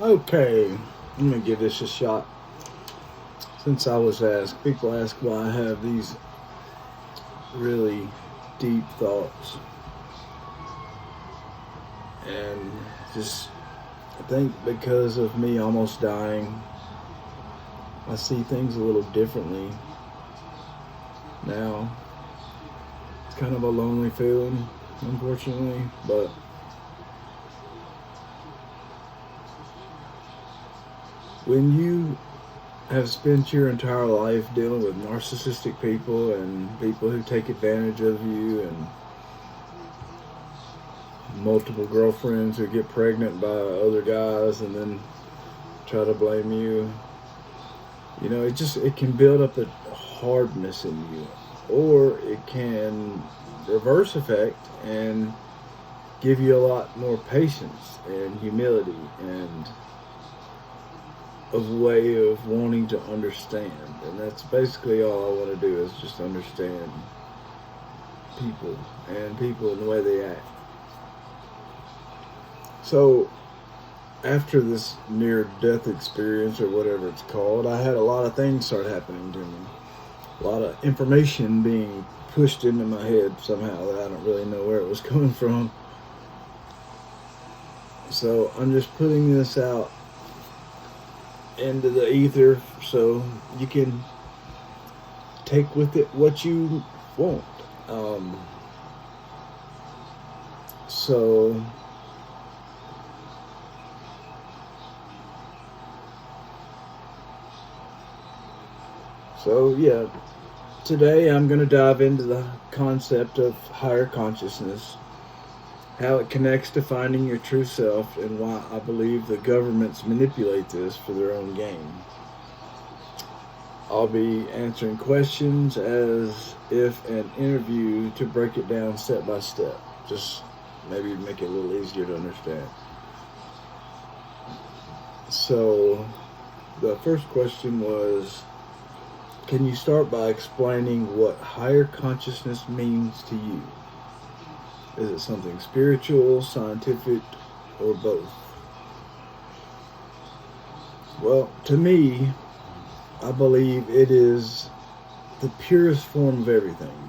Okay, I'm gonna give this a shot. Since I was asked, people ask why I have these really deep thoughts, and just I think because of me almost dying, I see things a little differently now. It's kind of a lonely feeling, unfortunately, but when you have spent your entire life dealing with narcissistic people and people who take advantage of you and multiple girlfriends who get pregnant by other guys and then try to blame you, it can build up a hardness in you, or it can reverse effect and give you a lot more patience and humility and a way of wanting to understand. And that's basically all I want to do, is just understand people and people and the way they act. So after this near death experience, or whatever it's called, I had a lot of things start happening to me. A lot of information being pushed into my head somehow that I don't really know where it was coming from. So I'm just putting this out into the ether so you can take with it what you want. Um, so So, yeah, today I'm going to dive into the concept of higher consciousness, how it connects to finding your true self, and why I believe the governments manipulate this for their own gain. I'll be answering questions as if an interview to break it down step by step, just maybe make it a little easier to understand. So, the first question was, can you start by explaining what higher consciousness means to you? Is it something spiritual, scientific, or both? Well, to me, I believe it is the purest form of everything.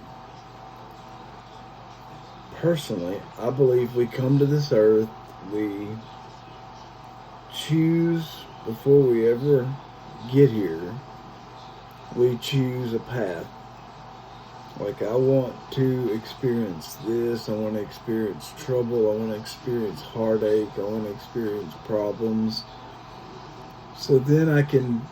Personally, I believe we come to this earth, we choose before we ever get here. We choose a path. Like, I want to experience this, I want to experience trouble, I want to experience heartache, I want to experience problems. So then I can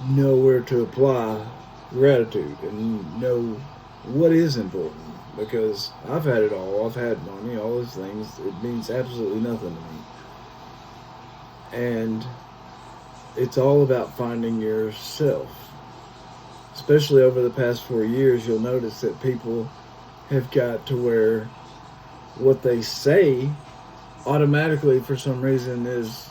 know where to apply gratitude and know what is important. Because I've had it all. I've had money, all those things. It means absolutely nothing to me. And it's all about finding yourself. Especially over the past 4 years, you'll notice that people have got to where what they say automatically, for some reason, is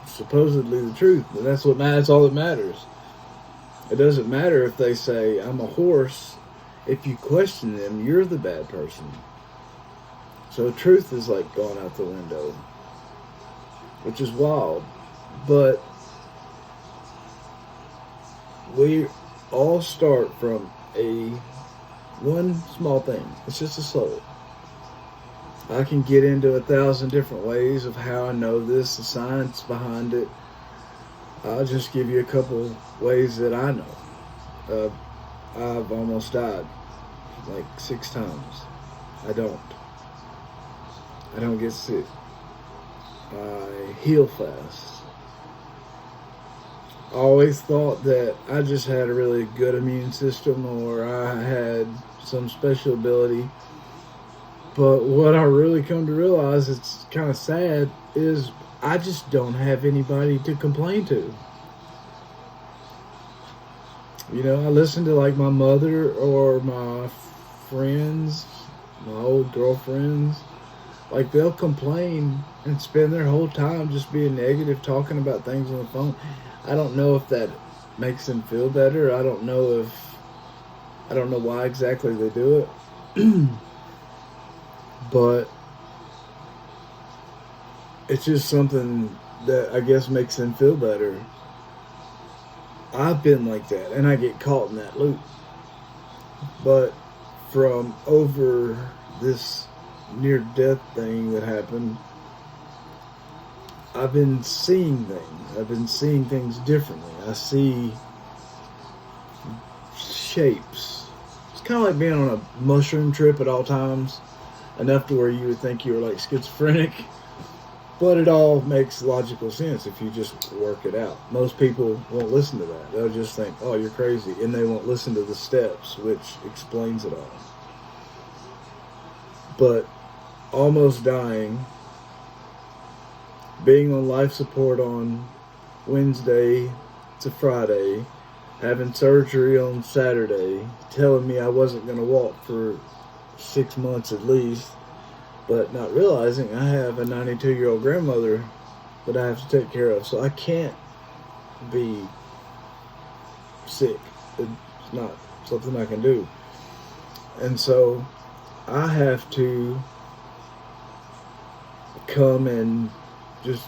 supposedly the truth. But that's all that matters. It doesn't matter if they say, I'm a horse. If you question them, you're the bad person. So truth is like going out the window, which is wild. But we all start from one small thing. It's just a soul. I can get into 1,000 different ways of how I know this, the science behind it. I'll just give you a couple ways that I know. I've almost died like 6 times. I don't get sick. I heal fast. I always thought that I just had a really good immune system, or I had some special ability. But what I really come to realize, it's kind of sad, is I just don't have anybody to complain to. I listen to like my mother or my friends, my old girlfriends. Like, they'll complain and spend their whole time just being negative, talking about things on the phone. I don't know if that makes them feel better. I don't know why exactly they do it. But it's just something that I guess makes them feel better. I've been like that, and I get caught in that loop. But from over this near-death thing that happened, I've been seeing things. I've been seeing things differently. I see shapes. It's kind of like being on a mushroom trip at all times, enough to where you would think you were like schizophrenic. But it all makes logical sense if you just work it out. Most people won't listen to that. They'll just think, oh, you're crazy. And they won't listen to the steps, which explains it all. But almost dying, being on life support on Wednesday to Friday, having surgery on Saturday, telling me I wasn't going to walk for 6 months at least, but not realizing I have a 92-year-old grandmother that I have to take care of. So I can't be sick. It's not something I can do. And so I have to come and just,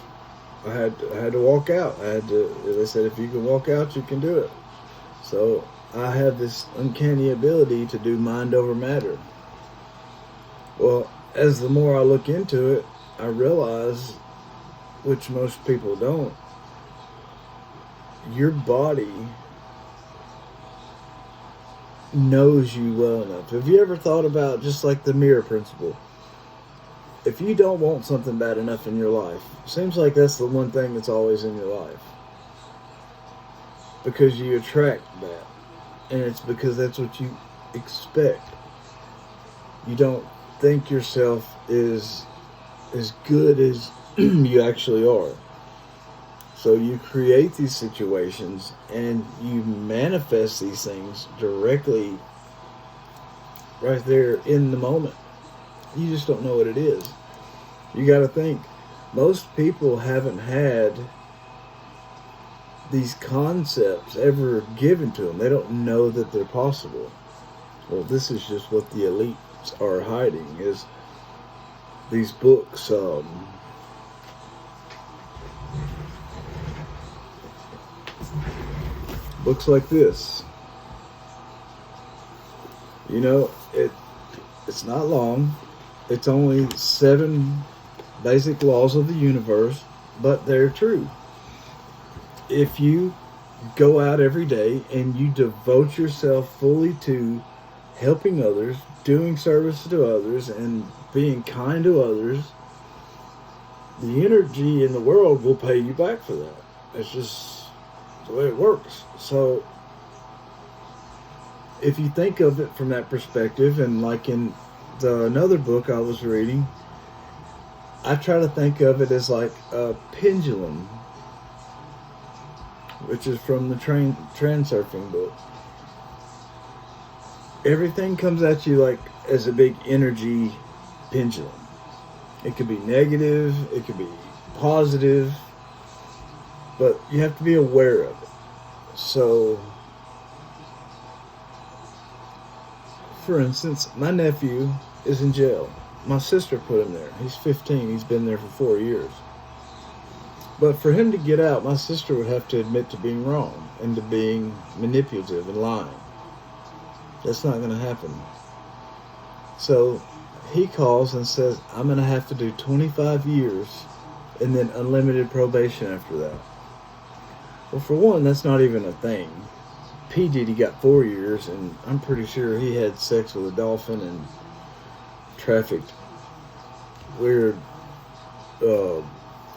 I had to walk out. They said, if you can walk out, you can do it. So I have this uncanny ability to do mind over matter. Well, as the more I look into it, I realize, which most people don't, your body knows you well enough. Have you ever thought about just like the mirror principle? If you don't want something bad enough in your life, it seems like that's the one thing that's always in your life. Because you attract that. And it's because that's what you expect. You don't think yourself is as good as you actually are. So you create these situations and you manifest these things directly right there in the moment. You just don't know what it is. You got to think, most people haven't had these concepts ever given to them. They don't know that they're possible. Well, this is just what the elites are hiding, is these books. Books like this. You know, it's not long. It's only 7 basic laws of the universe, but they're true. If you go out every day and you devote yourself fully to helping others, doing service to others, and being kind to others, the energy in the world will pay you back for that. It's just the way it works. So if you think of it from that perspective, and like in another book I was reading, I try to think of it as like a pendulum, which is from the Transurfing book. Everything comes at you like as a big energy pendulum. It could be negative, it could be positive, but you have to be aware of it. So, for instance, my nephew is in jail. My sister put him there. He's 15. He's been there for 4 years. But for him to get out, my sister would have to admit to being wrong and to being manipulative and lying. That's not going to happen. So he calls and says, I'm going to have to do 25 years and then unlimited probation after that. Well, for one, that's not even a thing. P. Diddy got 4 years, and I'm pretty sure he had sex with a dolphin and trafficked weird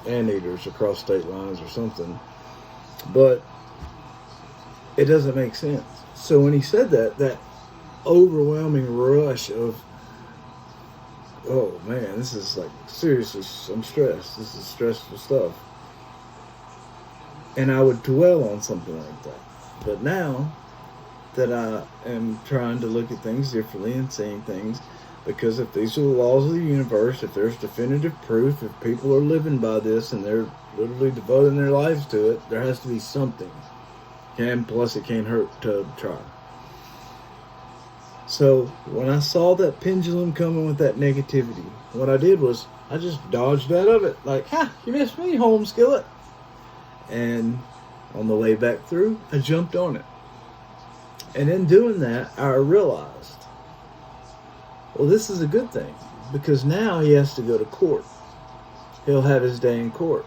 anteaters across state lines or something. But it doesn't make sense. So when he said that overwhelming rush of, oh man, this is like, seriously, I'm stressed. This is stressful stuff. And I would dwell on something like that. But now that I am trying to look at things differently and seeing things, because if these are the laws of the universe, if there's definitive proof, if people are living by this and they're literally devoting their lives to it, there has to be something. And plus, it can't hurt to try. So when I saw that pendulum coming with that negativity, what I did was I just dodged out of it. Like, ha, you missed me, home skillet. And on the way back through, I jumped on it. And in doing that, I realized, well, this is a good thing, because now he has to go to court. He'll have his day in court.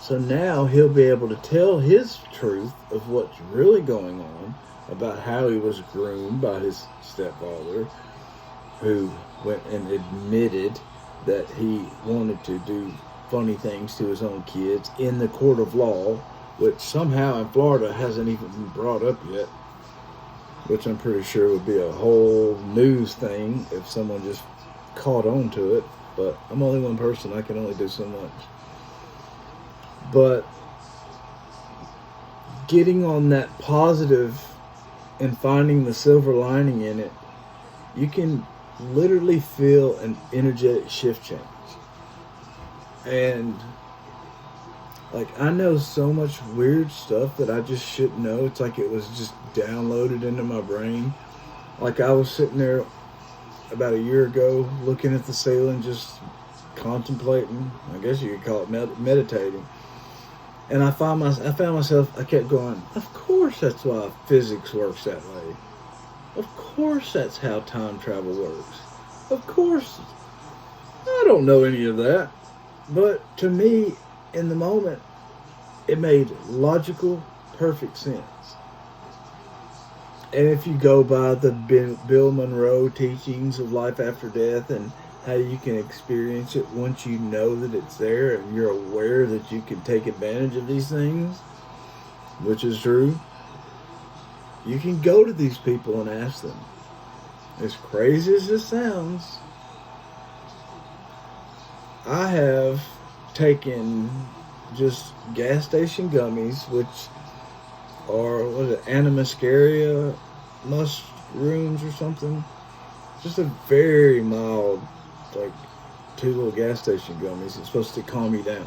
So now he'll be able to tell his truth of what's really going on about how he was groomed by his stepfather, who went and admitted that he wanted to do funny things to his own kids in the court of law, which somehow in Florida hasn't even been brought up yet, which I'm pretty sure would be a whole news thing if someone just caught on to it. But I'm only one person. I can only do so much. But getting on that positive and finding the silver lining in it, you can literally feel an energetic shift change. And like, I know so much weird stuff that I just shouldn't know. It's like it was just downloaded into my brain. Like, I was sitting there about a year ago looking at the ceiling, just contemplating. I guess you could call it meditating. And I found myself, I kept going, of course that's why physics works that way. Of course that's how time travel works. Of course. I don't know any of that. But to me, in the moment, it made logical, perfect sense. And if you go by the Bill Monroe teachings of life after death and how you can experience it once you know that it's there and you're aware that you can take advantage of these things, which is true, you can go to these people and ask them. As crazy as this sounds, I have taken just gas station gummies, which are, what is it, animascaria mushrooms or something. Just a very mild, like 2 little gas station gummies. It's supposed to calm you down.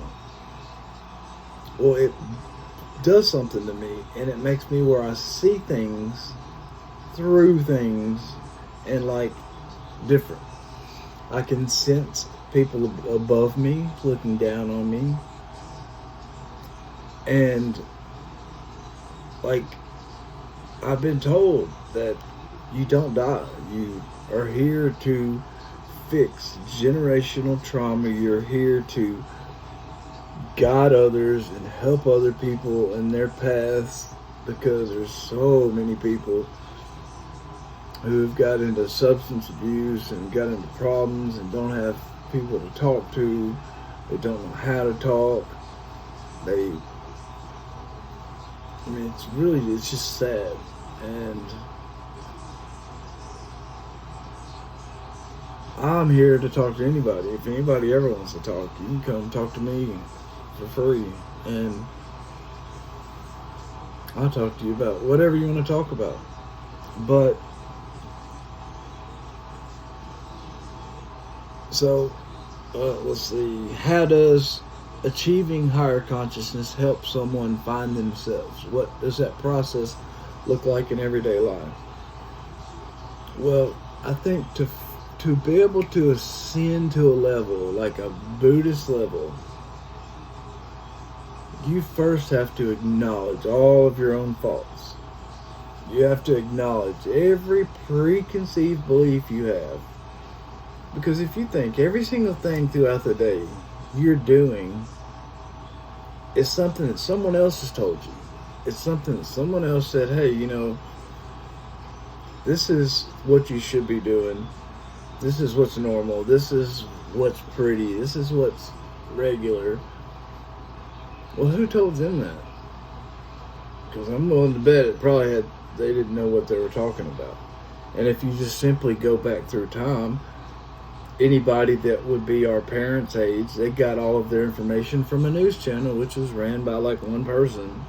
Well, it does something to me, and it makes me where I see things through things and like different. I can sense people above me looking down on me, and like, I've been told that you don't die. You are here to fix generational trauma. You're here to guide others and help other people in their paths, because there's so many people who've got into substance abuse and got into problems and don't have people to talk to. They don't know how to talk. It's just sad. And I'm here to talk to anybody. If anybody ever wants to talk, you can come talk to me for free, and I'll talk to you about whatever you want to talk about. But so let's see, how does achieving higher consciousness help someone find themselves? What does that process look like in everyday life? Well, I think to be able to ascend to a level, like a Buddhist level, you first have to acknowledge all of your own faults. You have to acknowledge every preconceived belief you have. Because if you think every single thing throughout the day you're doing is something that someone else has told you, it's something that someone else said, hey, this is what you should be doing. This is what's normal. This is what's pretty. This is what's regular. Well, who told them that? Because I'm willing to bet they didn't know what they were talking about. And if you just simply go back through time, anybody that would be our parents' age, they got all of their information from a news channel, which was ran by like one person.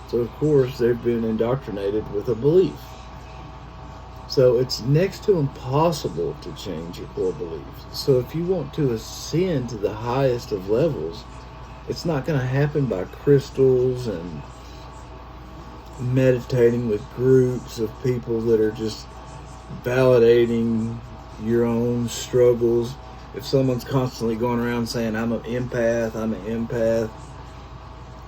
So of course they've been indoctrinated with a belief. So it's next to impossible to change your core beliefs. So if you want to ascend to the highest of levels, it's not going to happen by crystals and meditating with groups of people that are just validating your own struggles. if someone's constantly going around saying, I'm an empath,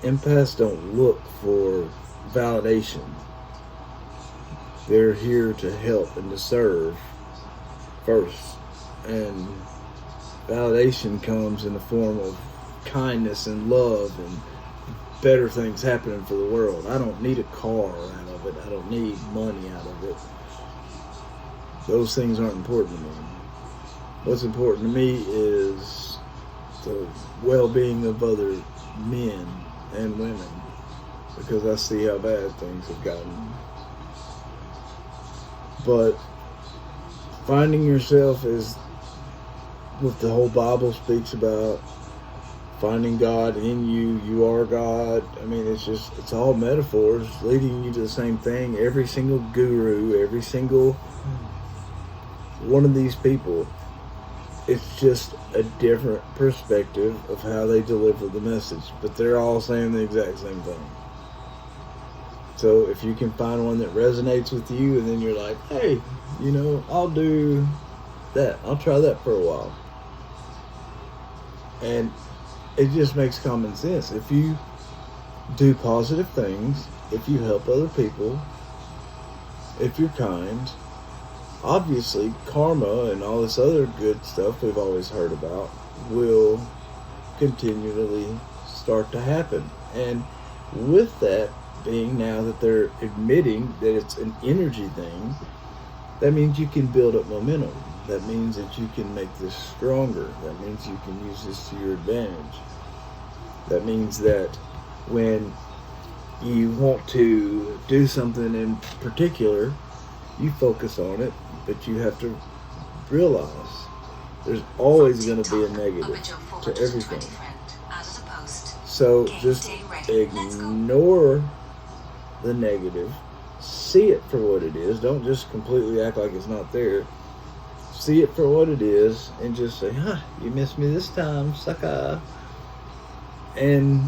empaths don't look for validation. They're here to help and to serve first. And validation comes in the form of kindness and love and better things happening for the world. I don't need a car out of it. I don't need money out of it. Those things aren't important to me. What's important to me is the well-being of other men and women, because I see how bad things have gotten. But finding yourself is what the whole Bible speaks about. Finding God in you. You are God. I mean, it's all metaphors leading you to the same thing. Every single guru, every single one of these people, it's just a different perspective of how they deliver the message, but they're all saying the exact same thing. So if you can find one that resonates with you, and then you're like, hey, I'll do that. I'll try that for a while. And it just makes common sense. If you do positive things, if you help other people, if you're kind, obviously karma and all this other good stuff we've always heard about will continually start to happen. And with that being, now that they're admitting that it's an energy thing, that means you can build up momentum. That means that you can make this stronger. That means you can use this to your advantage. That means that when you want to do something in particular, you focus on it, but you have to realize there's always going to be a negative to everything. So just ignore the negative. See it for what it is. Don't just completely act like it's not there. See it for what it is and just say, you missed me this time, sucker. And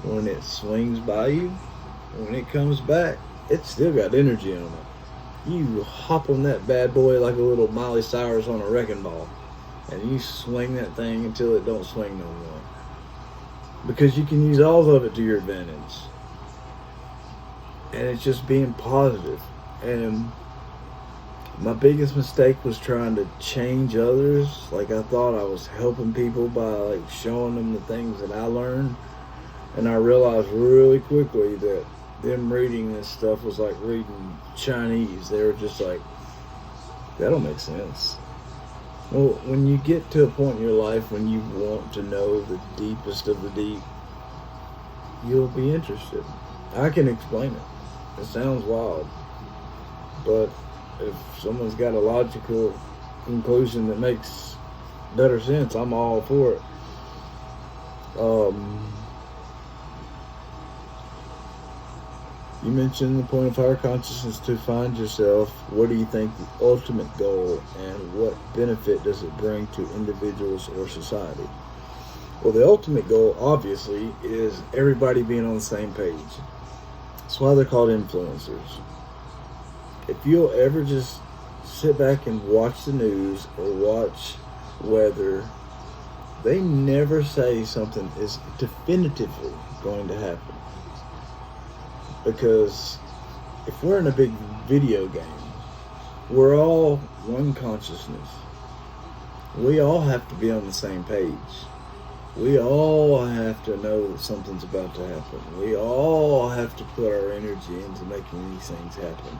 when it swings by you, when it comes back, it's still got energy on it. You hop on that bad boy like a little Miley Cyrus on a wrecking ball, and you swing that thing until it don't swing no more. Because you can use all of it to your advantage. And it's just being positive. And my biggest mistake was trying to change others. Like, I thought I was helping people by showing them the things that I learned. And I realized really quickly that them reading this stuff was like reading Chinese. They were just like, that don't make sense. Well, when you get to a point in your life when you want to know the deepest of the deep, you'll be interested. I can explain it. It sounds wild. But if someone's got a logical conclusion that makes better sense, I'm all for it. You mentioned the point of higher consciousness to find yourself. What do you think the ultimate goal, and what benefit does it bring to individuals or society? Well, the ultimate goal, obviously, is everybody being on the same page. That's why they're called influencers. If you'll ever just sit back and watch the news or watch weather, they never say something is definitively going to happen. Because if we're in a big video game, we're all one consciousness. We all have to be on the same page. We all have to know that something's about to happen. We all have to put our energy into making these things happen.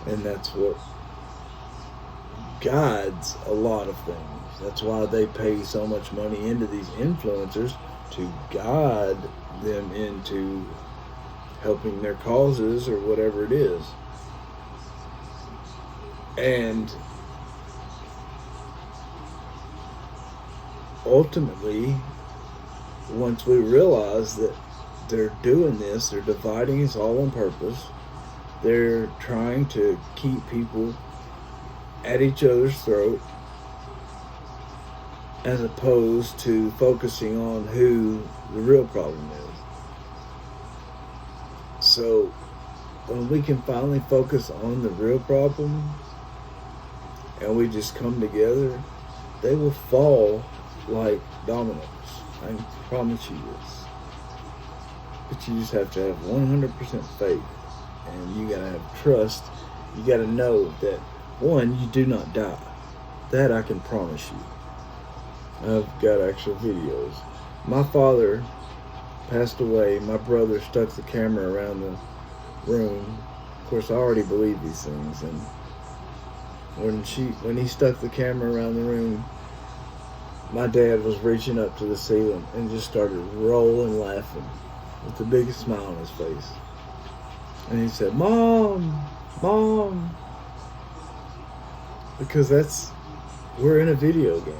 And that's what guides a lot of things. That's why they pay so much money into these influencers, to guide them into helping their causes or whatever it is. And ultimately, once we realize that they're doing this, they're dividing us all on purpose. They're trying to keep people at each other's throat, as opposed to focusing on who the real problem is. So when we can finally focus on the real problem, and we just come together they will fall like dominoes. I promise you this. But you just have to have 100% faith, and you gotta have trust. You gotta know that, one, you do not die. That I can promise you. I've got actual videos. My father passed away. My brother stuck the camera around the room. Of course, I already believe these things, and when he stuck the camera around the room, my dad was reaching up to the ceiling and just started rolling laughing with the biggest smile on his face. And he said, "Mom, Mom." Because we're in a video game.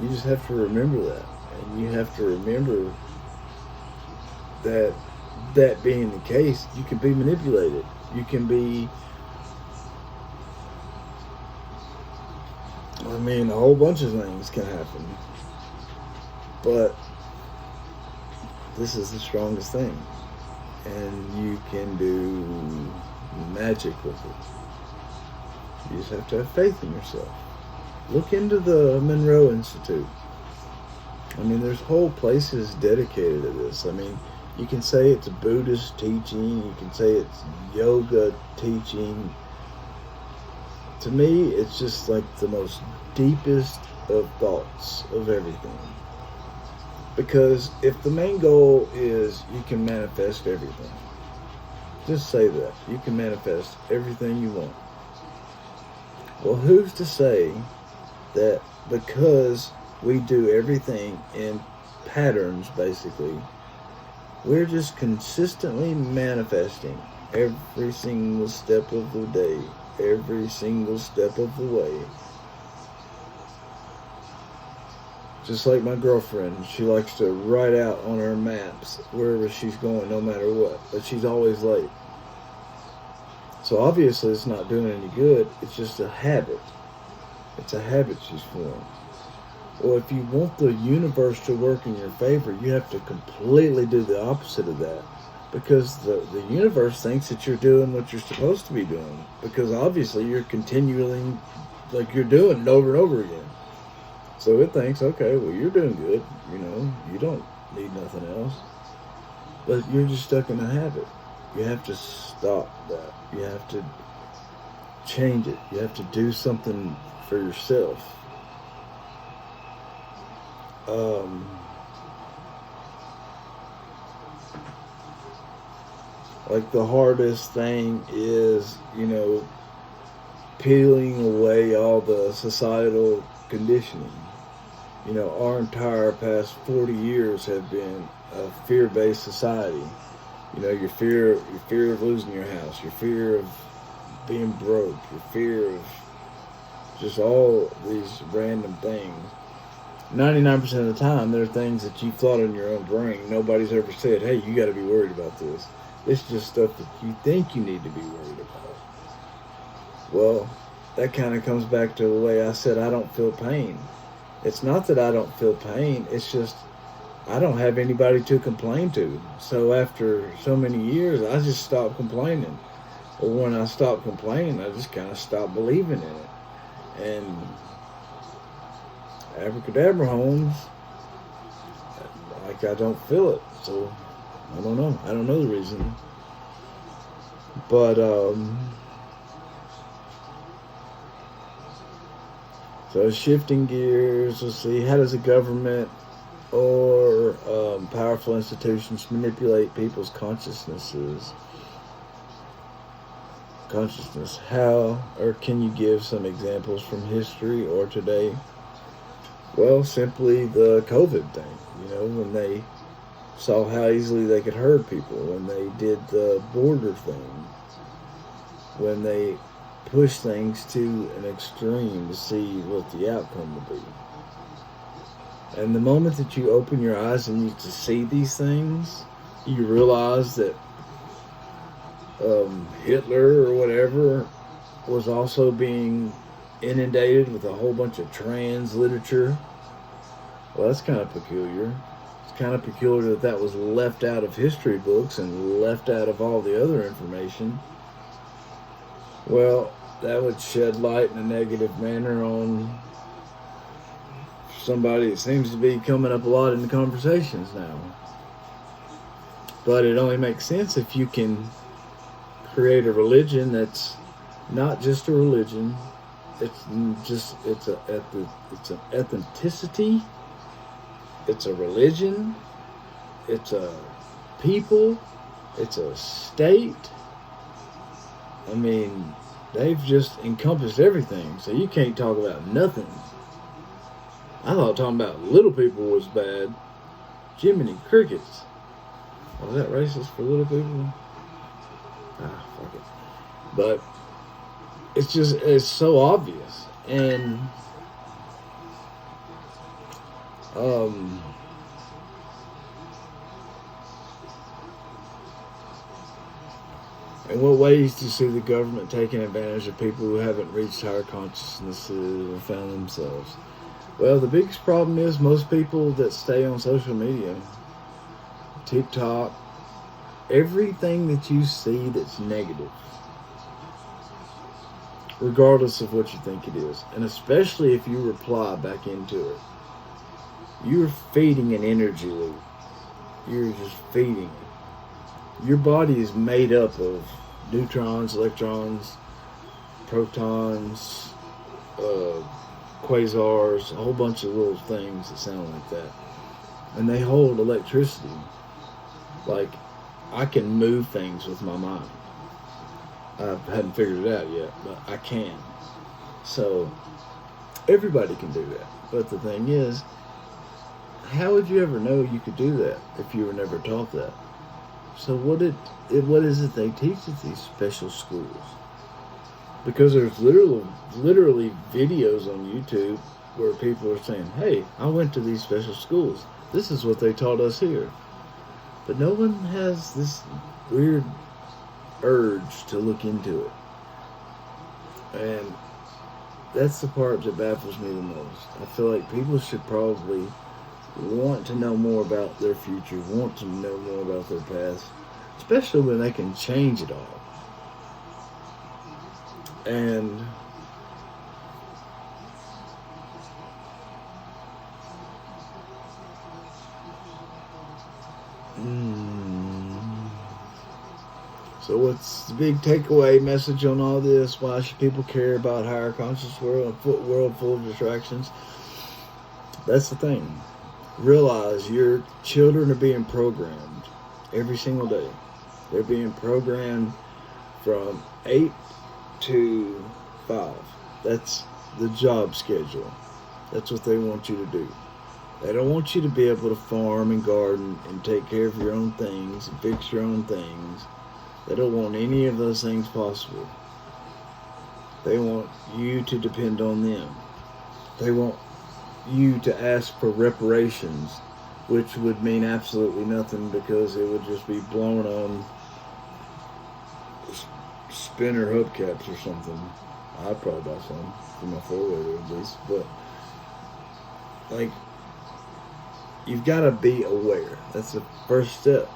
You just have to remember that. And you have to remember that being the case, you can be manipulated. You can be, a whole bunch of things can happen. But this is the strongest thing. And you can do magic with it. You just have to have faith in yourself. Look into the Monroe Institute. There's whole places dedicated to this. You can say it's a Buddhist teaching. You can say it's yoga teaching. To me, it's just like the most deepest of thoughts of everything. Because if the main goal is you can manifest everything, just say that. You can manifest everything you want. Well, who's to say that because we do everything in patterns, basically, we're just consistently manifesting every single step of the day, every single step of the way. Just like my girlfriend, she likes to write out on her maps wherever she's going, no matter what, but she's always late. So obviously it's not doing any good. It's just a habit. It's a habit she's formed. Well, if you want the universe to work in your favor, you have to completely do the opposite of that. Because the universe thinks that you're doing what you're supposed to be doing. Because obviously you're continually, like you're doing it over and over again. So it thinks, okay, well, you're doing good. You don't need nothing else. But you're just stuck in a habit. You have to stop that. You have to change it. You have to do something for yourself. Like the hardest thing is, peeling away all the societal conditioning. Our entire past 40 years have been a fear-based society. Your fear of losing your house, your fear of being broke, your fear of just all these random things. 99% of the time, there are things that you've thought in your own brain. Nobody's ever said, hey, you got to be worried about this. It's just stuff that you think you need to be worried about. Well, that kind of comes back to the way I said I don't feel pain. It's not that I don't feel pain. It's just I don't have anybody to complain to. So after so many years, I just stopped complaining. Or when I stopped complaining, I just kind of stopped believing in it. And abracadabra Holmes, like I don't feel it. So I don't know. I don't know the reason. But so shifting gears, let's see, how does the government or powerful institutions manipulate people's consciousness? How, or can you give some examples from history or today? Well, simply the COVID thing, when they saw how easily they could hurt people, when they did the border thing, when they push things to an extreme to see what the outcome will be. And the moment that you open your eyes and you to see these things, you realize that Hitler or whatever was also being inundated with a whole bunch of trans literature. Well, that's kind of peculiar. It's kind of peculiar that was left out of history books and left out of all the other information. Well, that would shed light in a negative manner on somebody that seems to be coming up a lot in the conversations now. But it only makes sense if you can create a religion that's not just a religion. It's an ethnicity. It's a religion. It's a people. It's a state. I mean, they've just encompassed everything. So you can't talk about nothing. I thought talking about little people was bad. Jiminy crickets. Was that racist for little people? Ah, fuck it. But it's so obvious. And in what ways do you see the government taking advantage of people who haven't reached higher consciousnesses or found themselves? Well, the biggest problem is most people that stay on social media, TikTok, everything that you see that's negative, regardless of what you think it is, and especially if you reply back into it, you're feeding an energy loop. You're just feeding it. Your body is made up of neutrons, electrons, protons, quasars, a whole bunch of little things that sound like that. And they hold electricity. Like, I can move things with my mind. I hadn't figured it out yet, but I can. So, everybody can do that. But the thing is, how would you ever know you could do that if you were never taught that? So what is it they teach at these special schools? Because there's literally videos on YouTube where people are saying, hey, I went to these special schools. This is what they taught us here. But no one has this weird urge to look into it. And that's the part that baffles me the most. I feel like people should probably want to know more about their future, want to know more about their past, especially when they can change it all. And so what's the big takeaway message on all this? Why should people care about higher conscious world, a world full of distractions? That's the thing. Realize your children are being programmed every single day. They're being programmed from 8 to 5. That's the job schedule. That's what they want you to do. They don't want you to be able to farm and garden and take care of your own things and fix your own things. They don't want any of those things possible. They want you to depend on them. They want you to ask for reparations, which would mean absolutely nothing because it would just be blown on spinner hubcaps or something. I'd probably buy some for my four-wheeler at least. But, like, you've got to be aware. That's the first step.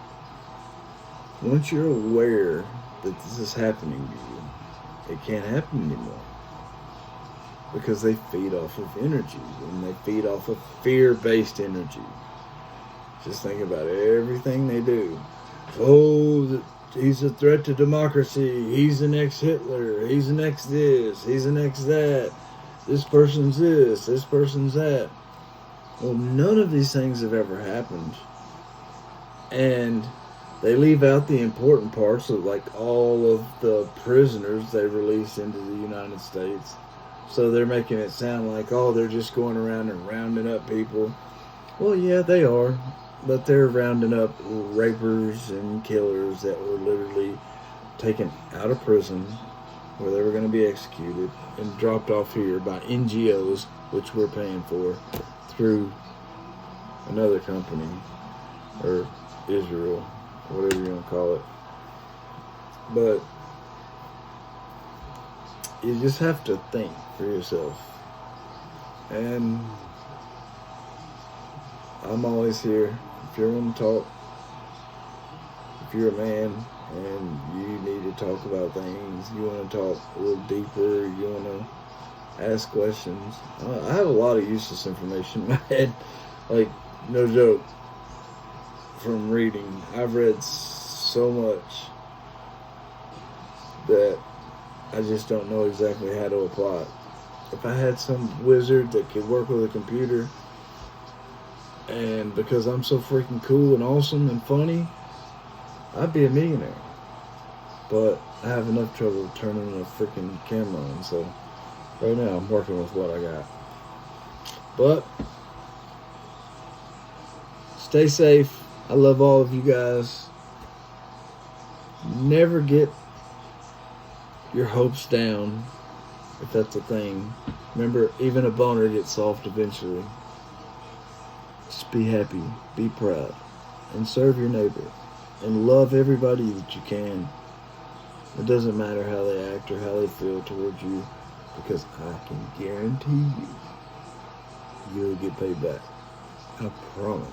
Once you're aware that this is happening to you, it can't happen anymore. Because they feed off of energy, and they feed off of fear-based energy. Just think about everything they do. Oh, he's a threat to democracy. He's the next Hitler. He's the next this. He's the next that. This person's this. This person's that. Well, none of these things have ever happened. And they leave out the important parts of, like, all of the prisoners they released into the United States. So they're making it sound like, oh, they're just going around and rounding up people. Well, yeah, they are. But they're rounding up rapers and killers that were literally taken out of prison where they were going to be executed and dropped off here by NGOs, which we're paying for, through another company, or Israel, whatever you want to call it. But you just have to think for yourself. And I'm always here. If you want to talk, if you're a man, and you need to talk about things. You want to talk a little deeper. You want to ask questions. I have a lot of useless information in my head. Like, no joke. From reading, I've read so much that I just don't know exactly how to apply it. If I had some wizard that could work with a computer, and because I'm so freaking cool and awesome and funny, I'd be a millionaire. But I have enough trouble turning a freaking camera on, so right now I'm working with what I got. But stay safe. I love all of you guys. Never get your hopes down, if that's a thing. Remember, even a boner gets soft eventually. Just be happy, be proud, and serve your neighbor, and love everybody that you can. It doesn't matter how they act or how they feel towards you, because I can guarantee you, you'll get paid back. I promise.